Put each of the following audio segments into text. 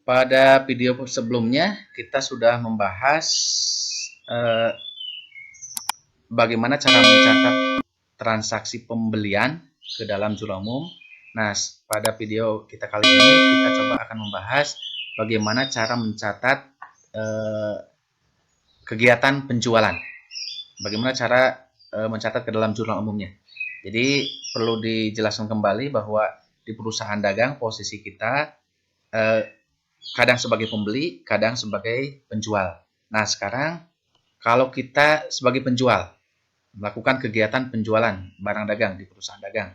Pada video sebelumnya kita sudah membahas bagaimana cara mencatat transaksi pembelian ke dalam jurnal umum. Nah, pada video kita kali ini kita coba akan membahas bagaimana cara mencatat kegiatan penjualan. Bagaimana cara mencatat ke dalam jurnal umumnya. Jadi perlu dijelaskan kembali bahwa di perusahaan dagang posisi kita kadang sebagai pembeli, kadang sebagai penjual. Nah, sekarang kalau kita sebagai penjual, melakukan kegiatan penjualan barang dagang di perusahaan dagang.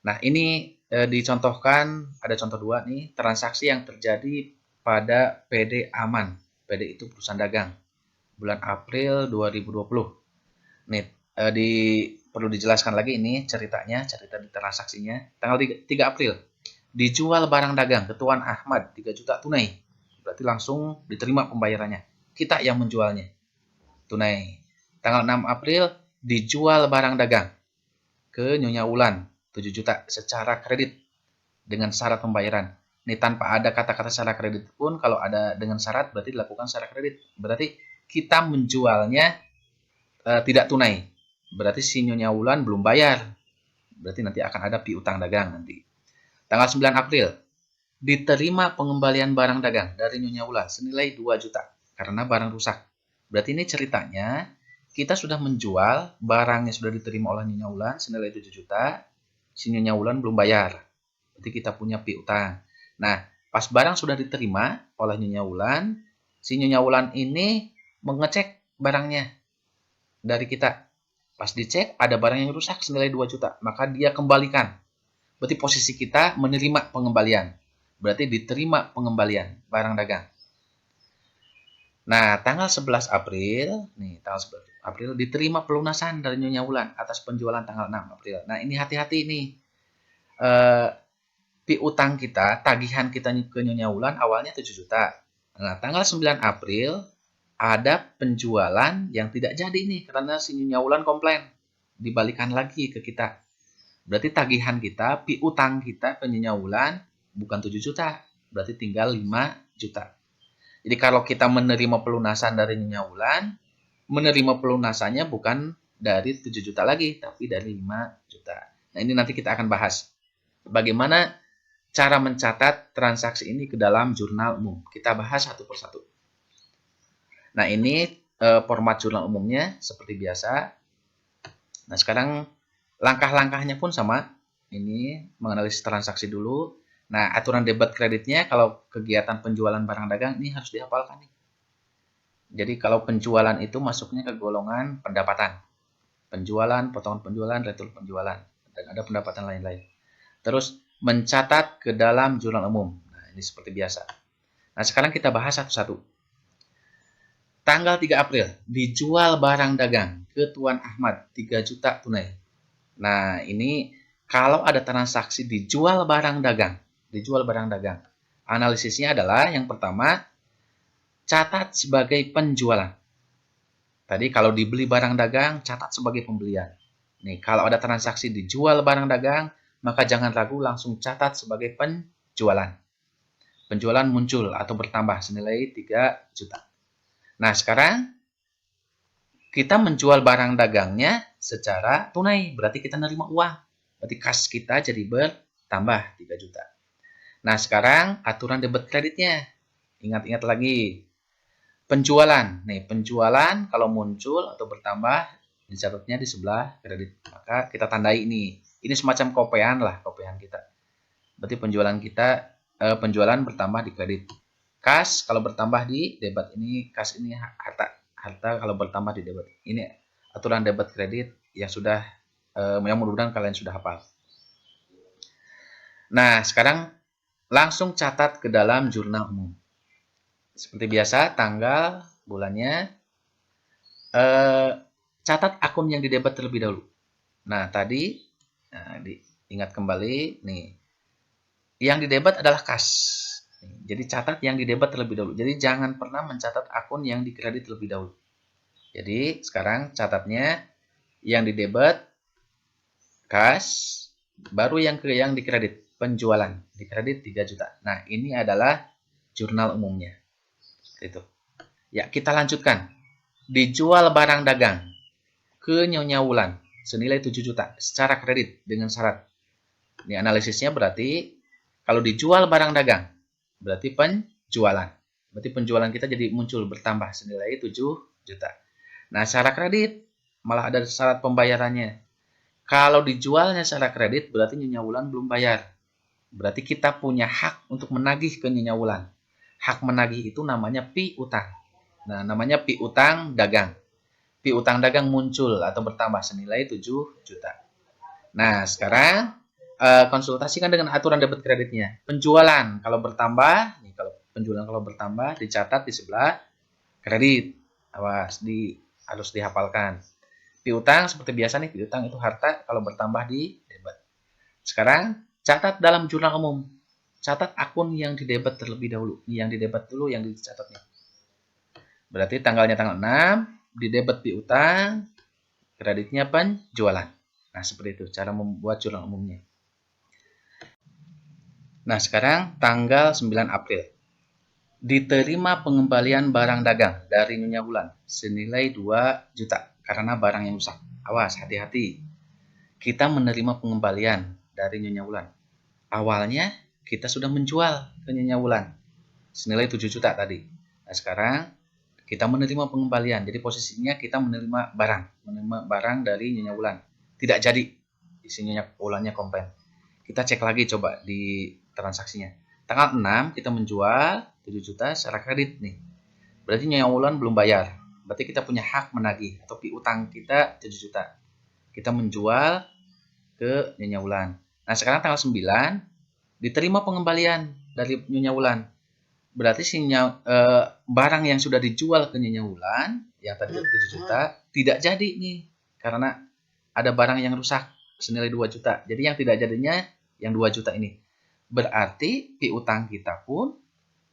Nah, ini dicontohkan, ada contoh dua nih, transaksi yang terjadi pada PD Aman. PD itu perusahaan dagang. Bulan April 2020. Nih, perlu dijelaskan lagi ini ceritanya, cerita di transaksinya. Tanggal 3 April. Dijual barang dagang ke Tuan Ahmad 3 juta tunai. Berarti langsung diterima pembayarannya. Kita yang menjualnya. Tunai. Tanggal 6 April dijual barang dagang ke Nyonya Wulan 7 juta secara kredit dengan syarat pembayaran. Ini tanpa ada kata-kata secara kredit pun, kalau ada dengan syarat berarti dilakukan secara kredit. Berarti kita menjualnya tidak tunai. Berarti si Nyonya Wulan belum bayar. Berarti nanti akan ada piutang dagang nanti. Tanggal 9 April, diterima pengembalian barang dagang dari Nyonya Wulan senilai 2 juta karena barang rusak. Berarti ini ceritanya, kita sudah menjual, barangnya sudah diterima oleh Nyonya Wulan senilai 7 juta, si Nyonya Wulan belum bayar. Berarti kita punya piutang. Nah, pas barang sudah diterima oleh Nyonya Wulan, si Nyonya Wulan ini mengecek barangnya dari kita. Pas dicek, ada barang yang rusak senilai 2 juta, maka dia kembalikan. Berarti posisi kita menerima pengembalian. Berarti diterima pengembalian barang dagang. Nah, tanggal 11 April, diterima pelunasan dari Nyonya Wulan atas penjualan tanggal 6 April. Nah, ini hati-hati nih. Piutang kita, tagihan kita ke Nyonya Wulan awalnya 7 juta. Nah, tanggal 9 April ada penjualan yang tidak jadi nih karena si Nyonya Wulan komplain. Dibalikan lagi ke kita. Berarti tagihan kita, piutang kita ke Nyonya Wulan bukan 7 juta, berarti tinggal 5 juta. Jadi kalau kita menerima pelunasan dari Nyonya Wulan, menerima pelunasannya bukan dari 7 juta lagi, tapi dari 5 juta. Nah, ini nanti kita akan bahas. Bagaimana cara mencatat transaksi ini ke dalam jurnal umum. Kita bahas satu persatu. Nah, ini format jurnal umumnya seperti biasa. Nah, sekarang langkah-langkahnya pun sama. Ini menganalisis transaksi dulu. Nah, aturan debit kreditnya kalau kegiatan penjualan barang dagang ini harus dihafalkan nih. Jadi kalau penjualan itu masuknya ke golongan pendapatan. Penjualan, potongan penjualan, retur penjualan. Dan ada pendapatan lain-lain. Terus mencatat ke dalam jurnal umum. Nah, ini seperti biasa. Nah, sekarang kita bahas satu-satu. Tanggal 3 April, dijual barang dagang ke Tuan Ahmad 3 juta tunai. Nah, ini kalau ada transaksi dijual barang dagang. Analisisnya adalah yang pertama, catat sebagai penjualan. Tadi kalau dibeli barang dagang, catat sebagai pembelian. Nih, kalau ada transaksi dijual barang dagang, maka jangan ragu langsung catat sebagai penjualan. Penjualan muncul atau bertambah senilai 3 juta. Nah, sekarang kita menjual barang dagangnya secara tunai, berarti kita nerima uang. Berarti kas kita jadi bertambah 3 juta. Nah, sekarang aturan debit kreditnya. Ingat-ingat lagi. Penjualan. Nih, penjualan kalau muncul atau bertambah, dicatatnya di sebelah kredit. Maka kita tandai ini. Ini semacam kopean lah, kopean kita. Berarti penjualan bertambah di kredit. Kas kalau bertambah di debit. Ini kas ini harta kalau bertambah di debit. Ini aturan debit kredit yang sudah yang mudah-mudahan kalian sudah hafal. Nah, sekarang langsung catat ke dalam jurnal umum. Seperti biasa, tanggal, bulannya, catat akun yang didebit terlebih dahulu. Nah, tadi ingat kembali nih, yang didebit adalah kas. Jadi catat yang didebit terlebih dahulu. Jadi jangan pernah mencatat akun yang dikredit terlebih dahulu. Jadi sekarang catatnya yang didebit kas, baru yang dikredit penjualan, dikredit 3 juta. Nah, ini adalah jurnal umumnya. Itu. Ya, kita lanjutkan. Dijual barang dagang ke Nyonya Wulan senilai 7 juta secara kredit dengan syarat. Ini analisisnya berarti kalau dijual barang dagang berarti penjualan. Berarti penjualan kita jadi muncul bertambah senilai 7 juta. Nah, secara kredit malah ada syarat pembayarannya. Kalau dijualnya secara kredit berarti Nyonya Wulan belum bayar. Berarti kita punya hak untuk menagih ke Nyonya Wulan. Hak menagih itu namanya piutang. Nah, namanya piutang dagang. Piutang dagang muncul atau bertambah senilai 7 juta. Nah, sekarang konsultasikan dengan aturan debit kreditnya. Penjualan kalau bertambah, nih kalau penjualan kalau bertambah dicatat di sebelah kredit. Awas, harus dihafalkan. Piutang seperti biasa nih, piutang itu harta kalau bertambah di debit. Sekarang catat dalam jurnal umum. Catat akun yang didebit terlebih dahulu. Yang didebit dulu yang dicatatnya. Berarti tanggalnya tanggal 6, didebit piutang, kreditnya penjualan. Nah, seperti itu cara membuat jurnal umumnya. Nah, sekarang tanggal 9 April. Diterima pengembalian barang dagang dari Nyonya Wulan senilai 2 juta karena barang yang rusak. Awas, hati-hati. Kita menerima pengembalian dari Nyonya Wulan. Awalnya kita sudah menjual ke Nyonya Wulan senilai 7 juta tadi. Nah, sekarang kita menerima pengembalian. Jadi posisinya kita menerima barang dari Nyonya Wulan. Tidak jadi, isinya Wulannya komplain. Kita cek lagi coba di transaksinya. Tanggal 6 kita menjual 7 juta secara kredit nih. Berarti Nyonya Wulan belum bayar. Berarti kita punya hak menagih atau piutang kita 7 juta. Kita menjual ke Nyonya Wulan. Nah, sekarang tanggal 9 diterima pengembalian dari Nyonya Wulan. Berarti barang yang sudah dijual ke Nyonya Wulan yang tadi 7 juta tidak jadi nih karena ada barang yang rusak senilai 2 juta. Jadi yang tidak jadinya yang 2 juta ini. Berarti piutang kita pun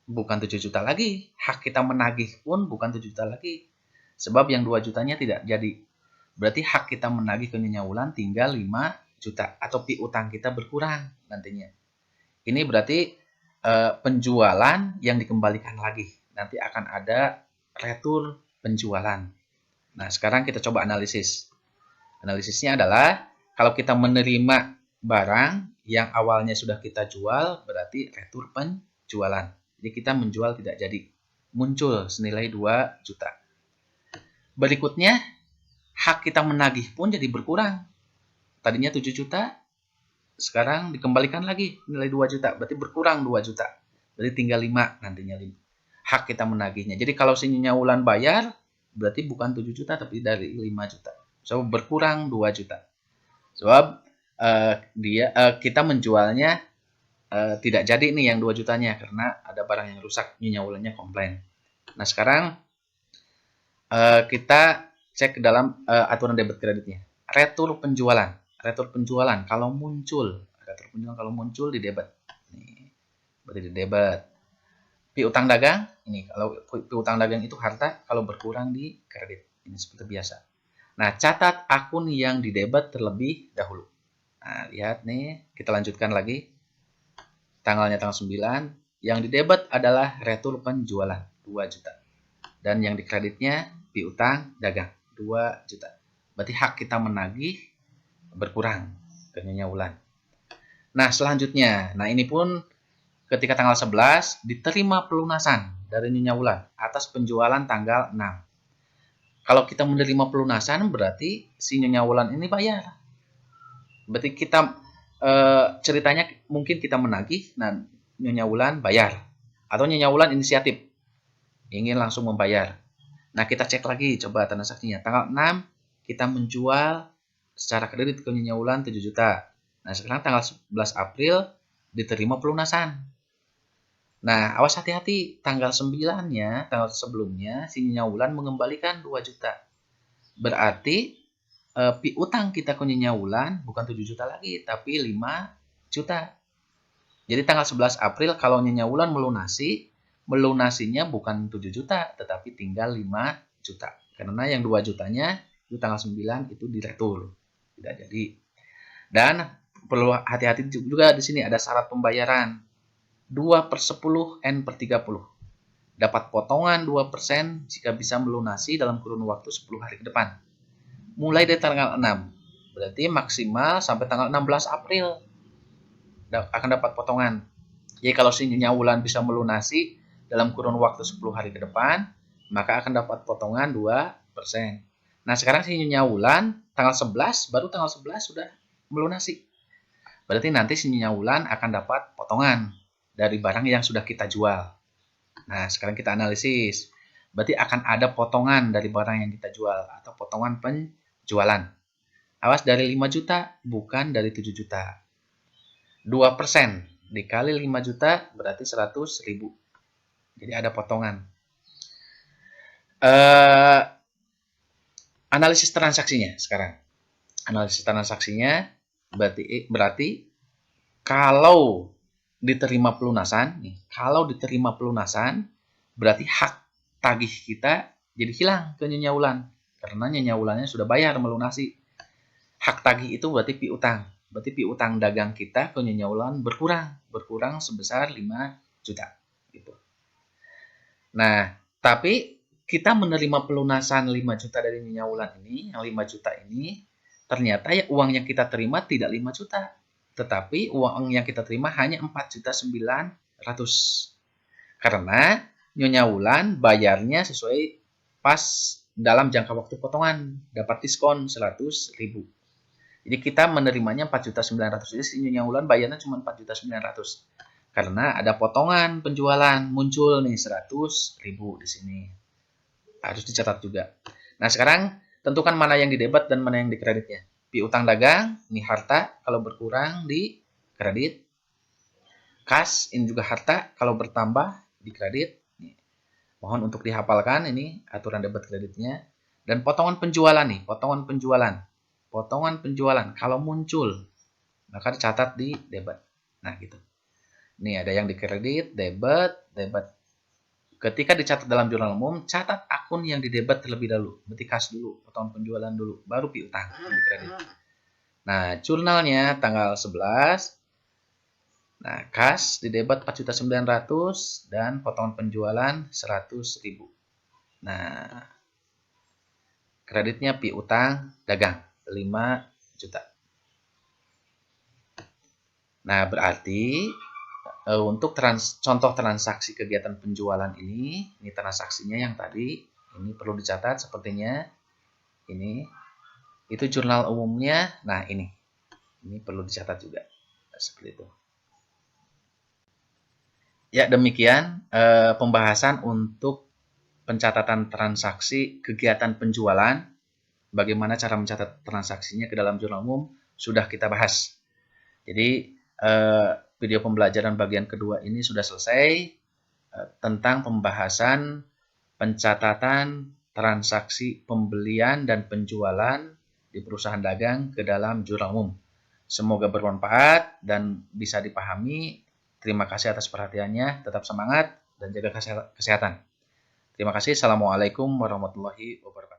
bukan 7 juta lagi. Hak kita menagih pun bukan 7 juta lagi. Sebab yang 2 jutanya tidak jadi. Berarti hak kita menagih ke Nyonya Wulan tinggal 5 juta atau piutang kita berkurang nantinya. Ini berarti penjualan yang dikembalikan lagi. Nanti akan ada retur penjualan. Nah, sekarang kita coba analisis. Analisisnya adalah kalau kita menerima barang yang awalnya sudah kita jual, berarti retur penjualan. Jadi kita menjual tidak jadi. Muncul senilai 2 juta. Berikutnya, hak kita menagih pun jadi berkurang. Tadinya 7 juta, sekarang dikembalikan lagi nilai 2 juta. Berarti berkurang 2 juta. Berarti tinggal 5 nantinya. Hak kita menagihnya. Jadi kalau si Nyonya Wulan bayar, berarti bukan 7 juta tapi dari 5 juta. So, berkurang 2 juta. Sebab kita menjualnya tidak jadi nih yang 2 jutanya karena ada barang yang rusak, Nyonya Wulannya komplain. Nah, sekarang kita cek ke dalam aturan debit kreditnya. Retur penjualan. Retur penjualan kalau muncul di debit. Nih, berarti di debit. Piutang dagang, ini kalau piutang dagang itu harta kalau berkurang di kredit. Ini seperti biasa. Nah, catat akun yang di debit terlebih dahulu. Nah, lihat nih, kita lanjutkan lagi. Tanggalnya tanggal 9, yang di debit adalah retur penjualan 2 juta. Dan yang di kreditnya piutang dagang 2 juta. Berarti hak kita menagih berkurang ke Nyonya Wulan. Nah, selanjutnya, ini pun ketika tanggal 11 diterima pelunasan dari Nyonya Wulan atas penjualan tanggal 6. Kalau kita menerima pelunasan berarti si Nyonya Wulan ini bayar. Berarti kita ceritanya mungkin kita menagih, nah Nyonya Wulan bayar. Atau Nyonya Wulan inisiatif ingin langsung membayar. Nah, kita cek lagi coba transaksinya. Tanggal 6 kita menjual secara kredit ke Nyonya Wulan 7 juta. Nah, sekarang tanggal 11 April diterima pelunasan. Nah, awas hati-hati. Tanggal 9-nya, tanggal sebelumnya, si Nyonya Wulan mengembalikan 2 juta. Berarti piutang kita ke Nyonya Wulan bukan 7 juta lagi, tapi 5 juta. Jadi tanggal 11 April kalau Nyonya Wulan melunasinya bukan 7 juta, tetapi tinggal 5 juta. Karena yang 2 jutanya itu tanggal 9 itu diretur. Tidak jadi. Dan perlu hati-hati juga di sini ada syarat pembayaran. 2/10 N/30. Dapat potongan 2% jika bisa melunasi dalam kurun waktu 10 hari ke depan. Mulai dari tanggal 6. Berarti maksimal sampai tanggal 16 April akan dapat potongan. Jadi kalau si Nyonya Wulan bisa melunasi dalam kurun waktu 10 hari ke depan, maka akan dapat potongan 2%. Nah, sekarang si Nyonya Wulan tanggal 11, baru tanggal 11 sudah melunasi. Berarti nanti si Nyonya Wulan akan dapat potongan dari barang yang sudah kita jual. Nah, sekarang kita analisis. Berarti akan ada potongan dari barang yang kita jual atau potongan penjualan. Awas dari 5 juta, bukan dari 7 juta. 2% dikali 5 juta berarti 100 ribu. Jadi ada potongan. Analisis transaksinya sekarang. Analisis transaksinya berarti kalau diterima pelunasan, berarti hak tagih kita jadi hilang ke Nyonya Wulan. Karena Nyonya Wulannya sudah bayar melunasi. Hak tagih itu berarti piutang. Berarti piutang dagang kita ke Nyonya Wulan berkurang sebesar 5 juta gitu. Nah, tapi kita menerima pelunasan 5 juta dari Nyonya Wulan ini, yang 5 juta ini ternyata ya uang yang kita terima tidak 5 juta, tetapi uang yang kita terima hanya 4.900.000. Karena Nyonya Wulan bayarnya sesuai pas dalam jangka waktu potongan, dapat diskon 100.000. Jadi kita menerimanya 4.900.000. Jadi si Nyonya Wulan bayarnya cuma 4.900.000. Karena ada potongan penjualan muncul nih 100.000 di sini. Harus dicatat juga. Nah, sekarang tentukan mana yang didebet dan mana yang dikreditnya. Piutang dagang, ini harta, kalau berkurang di kredit. Kas, ini juga harta, kalau bertambah di kredit. Mohon untuk dihafalkan ini aturan debit kreditnya. Dan potongan penjualan nih, potongan penjualan kalau muncul maka dicatat di debit. Nah, gitu. Nih ada yang di kredit, debit. Ketika dicatat dalam jurnal umum, catat akun yang di debit terlebih dahulu. Berarti kas dulu, potongan penjualan dulu, baru piutang di kredit. Nah, jurnalnya tanggal 11. Nah, kas di debit 4.900.000 dan potongan penjualan 100.000. Nah, kreditnya piutang dagang 5 juta. Nah, berarti untuk contoh transaksi kegiatan penjualan ini transaksinya yang tadi, ini perlu dicatat sepertinya. Ini, itu jurnal umumnya. Nah, ini perlu dicatat juga. Seperti itu. Ya, demikian pembahasan untuk pencatatan transaksi kegiatan penjualan. Bagaimana cara mencatat transaksinya ke dalam jurnal umum sudah kita bahas. Jadi video pembelajaran bagian kedua ini sudah selesai tentang pembahasan pencatatan transaksi pembelian dan penjualan di perusahaan dagang ke dalam jurnal umum. Semoga bermanfaat dan bisa dipahami. Terima kasih atas perhatiannya. Tetap semangat dan jaga kesehatan. Terima kasih. Assalamualaikum warahmatullahi wabarakatuh.